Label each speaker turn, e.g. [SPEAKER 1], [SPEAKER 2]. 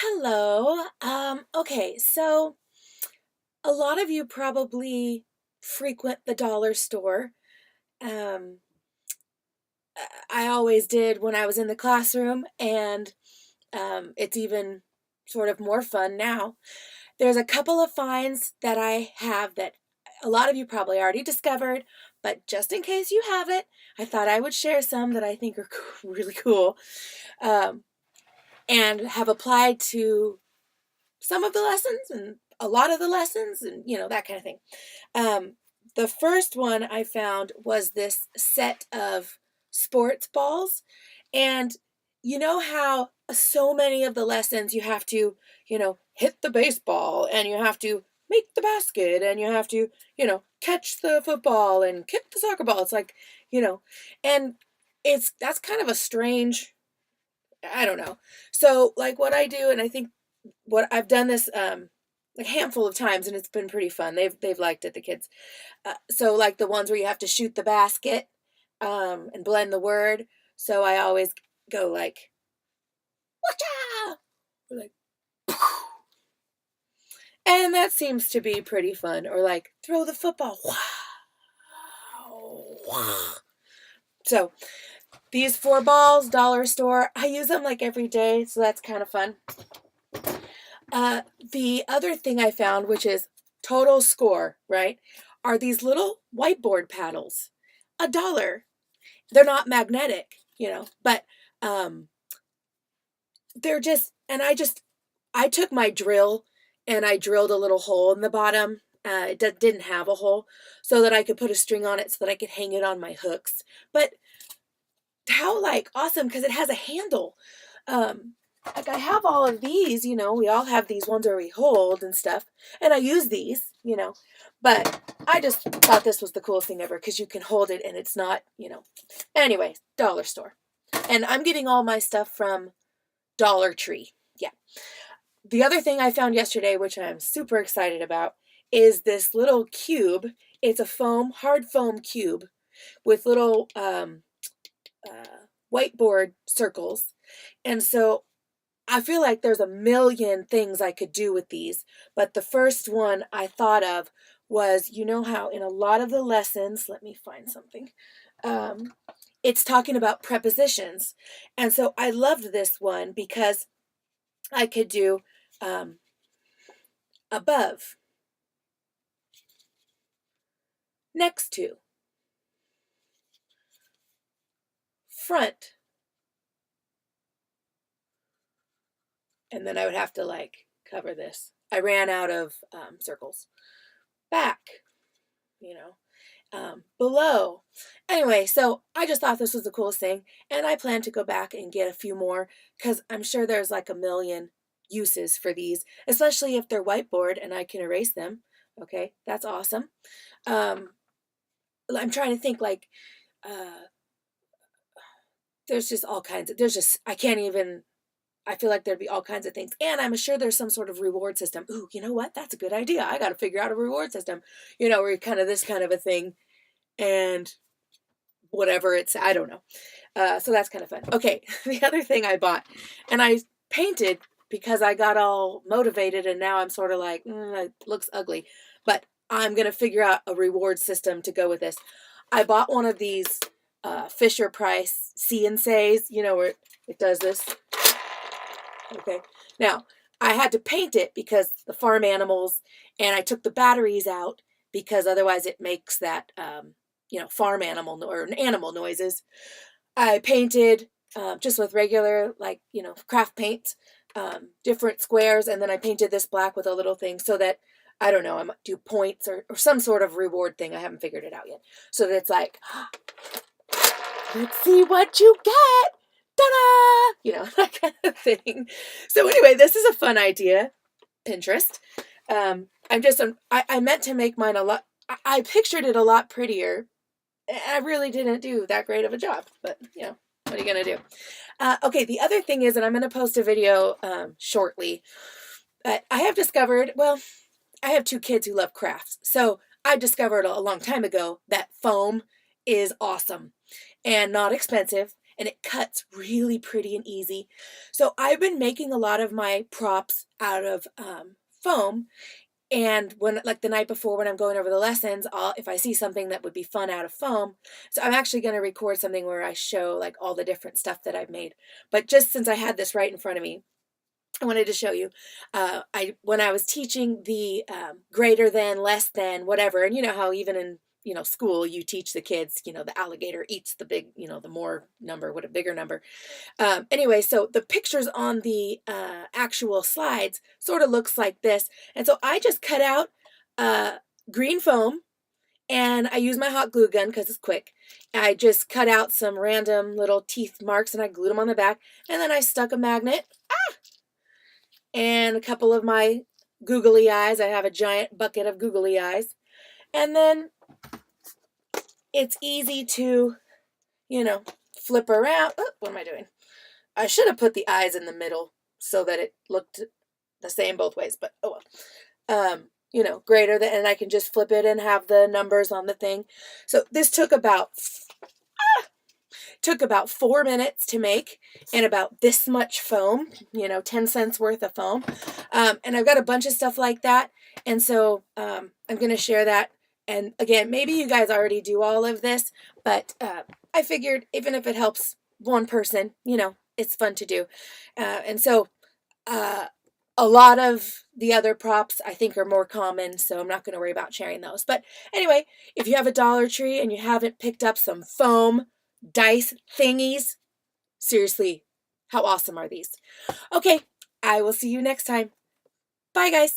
[SPEAKER 1] Hello. Okay, so a lot of you probably frequent the dollar store. Um, I always did when I was in the classroom, and it's even sort of more fun now. There's a couple of finds that I have that a lot of you probably already discovered, but just in case you haven't, I thought I would share some that I think are really cool, um, and have applied to some of the lessons and a lot of the lessons and that kind of thing. Um, the first one I found was this set of sports balls, and you know how so many of the lessons you have to, hit the baseball and you have to make the basket and you have to, catch the football and kick the soccer ball. It's like, you know, and that's kind of a strange, I don't know. So like what I do, and I think what I've done this a handful of times, and it's been pretty fun. They've liked it, the kids. So like the ones where you have to shoot the basket and blend the word. So I always go like "Watcha!" or like, and that seems to be pretty fun. Or like throw the football. Wow. So these 4 balls, dollar store. I use them like every day, so that's kind of fun. The other thing I found, which is total score, right, are these little whiteboard paddles. $1. They're not magnetic, but um, they're just, and I took my drill and I drilled a little hole in the bottom. It didn't have a hole, so that I could put a string on it so that I could hang it on my hooks. But how like awesome, because it has a handle. Like I have all of these, we all have these ones where we hold and stuff, and I use these, but I just thought this was the coolest thing ever because you can hold it and it's not, Anyway, dollar store. And I'm getting all my stuff from Dollar Tree. Yeah. The other thing I found yesterday, which I'm super excited about, is this little cube. It's a hard foam cube with little whiteboard circles. And so I feel like there's a million things I could do with these, but the first one I thought of was, how in a lot of the lessons, let me find something, it's talking about prepositions. And so I loved this one because I could do above, next to, front, and then I would have to like cover this. I ran out of circles. Back, below. Anyway, so I just thought this was the coolest thing, and I plan to go back and get a few more because I'm sure there's like a million uses for these, especially if they're whiteboard and I can erase them. Okay, that's awesome. I'm trying to think like there's just all kinds of I can't even. I feel like there'd be all kinds of things. And I'm sure there's some sort of reward system. Ooh, you know what? That's a good idea. I got to figure out a reward system, where kind of this kind of a thing and whatever it's, I don't know. So that's kind of fun. Okay. The other thing I bought, and I painted because I got all motivated and now I'm sort of like, it looks ugly, but I'm going to figure out a reward system to go with this. I bought one of these Fisher Price See and Says, where it does this. Okay. Now, I had to paint it because the farm animals, and I took the batteries out because otherwise it makes that, farm animal or animal noises. I painted just with regular, like, craft paint, different squares, and then I painted this black with a little thing so that, I don't know, I might do points or some sort of reward thing. I haven't figured it out yet. So that it's like, let's see what you get. Ta-da! That kind of thing. So anyway, this is a fun idea. Pinterest. I meant to make mine a lot. I pictured it a lot prettier. I really didn't do that great of a job, but what are you going to do? Okay, the other thing is, and I'm going to post a video shortly, I have discovered, well, I have 2 kids who love crafts. So I discovered a long time ago that foam is awesome and not expensive. and it cuts really pretty and easy. So I've been making a lot of my props out of foam. And when, like the night before when I'm going over the lessons, if I see something that would be fun out of foam, so I'm actually going to record something where I show like all the different stuff that I've made. But just since I had this right in front of me, I wanted to show you. When I was teaching the greater than, less than, whatever, and you know how even in school you teach the kids, the alligator eats the big, the more number, what a bigger number. Anyway, so the pictures on the actual slides sort of looks like this, and so I just cut out green foam, and I use my hot glue gun because it's quick. I just cut out some random little teeth marks and I glued them on the back, and then I stuck a magnet. And a couple of my googly eyes. I have a giant bucket of googly eyes. And then it's easy to, flip around. Oh, what am I doing? I should have put the eyes in the middle so that it looked the same both ways, but oh well. Greater than, and I can just flip it and have the numbers on the thing. So this took about 4 minutes to make, and about this much foam, 10 cents worth of foam. And I've got a bunch of stuff like that. And so I'm going to share that. And again, maybe you guys already do all of this, but I figured even if it helps one person, it's fun to do. And so a lot of the other props I think are more common, so I'm not going to worry about sharing those. But anyway, if you have a Dollar Tree and you haven't picked up some foam dice thingies, seriously, how awesome are these? Okay, I will see you next time. Bye, guys.